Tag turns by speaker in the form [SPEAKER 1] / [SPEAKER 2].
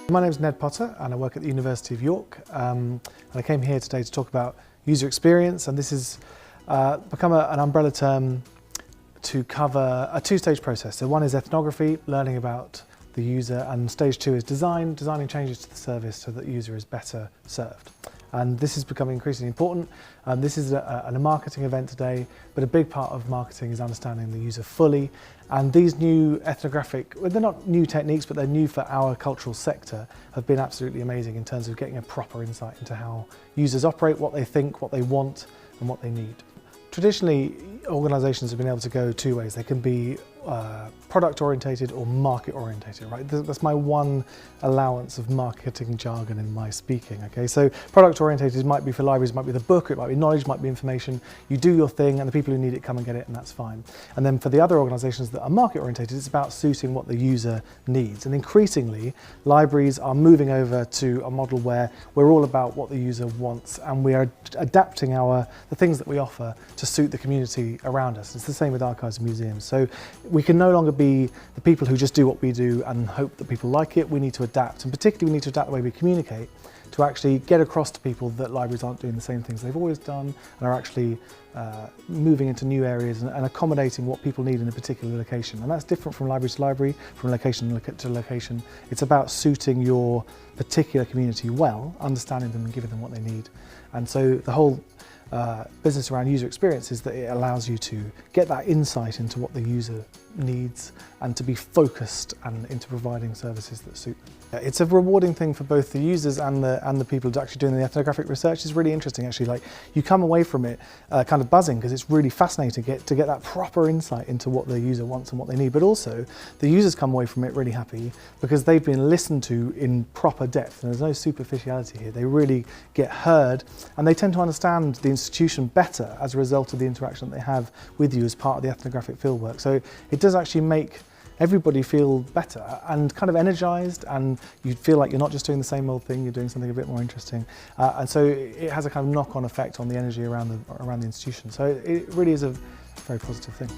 [SPEAKER 1] My name is Ned Potter and I work at the University of York, and I came here today to talk about user experience, and this has become an umbrella term to cover a two-stage process. So one is ethnography, learning about the user, and stage two is designing changes to the service so that the user is better served. And this is becoming increasingly important. This is a marketing event today, but a big part of marketing is understanding the user fully. And these new ethnographic, well, they're not new techniques, but they're new for our cultural sector, have been absolutely amazing in terms of getting a proper insight into how users operate, what they think, what they want, and what they need. Traditionally, organisations have been able to go two ways. They can be product orientated or market orientated, right? That's my one allowance of marketing jargon in my speaking, okay? So product orientated might be for libraries, might be the book, it might be knowledge, might be information. You do your thing and the people who need it come and get it, and that's fine. And then for the other organisations that are market orientated, it's about suiting what the user needs. And increasingly, libraries are moving over to a model where we're all about what the user wants, and we are adapting the things that we offer to suit the community around us. It's the same with archives and museums. So we can no longer be the people who just do what we do and hope that people like it. We need to adapt, and particularly we need to adapt the way we communicate to actually get across to people that libraries aren't doing the same things they've always done and are actually moving into new areas and accommodating what people need in a particular location. And that's different from library to library, from location to location. It's about suiting your particular community well, understanding them and giving them what they need. And so the whole business around user experience is that it allows you to get that insight into what the user needs and to be focused and into providing services that suit them. It's a rewarding thing for both the users and the people who are actually doing the ethnographic research. It's really interesting actually. Like, you come away from it kind of buzzing because it's really fascinating to get that proper insight into what the user wants and what they need. But also the users come away from it really happy because they've been listened to in proper depth, and there's no superficiality here. They really get heard, and they tend to understand the institution better as a result of the interaction that they have with you as part of the ethnographic fieldwork. So it does actually make everybody feel better and kind of energized, and you feel like you're not just doing the same old thing, you're doing something a bit more interesting. And so it has a kind of knock-on effect on the energy around the institution. So it really is a very positive thing.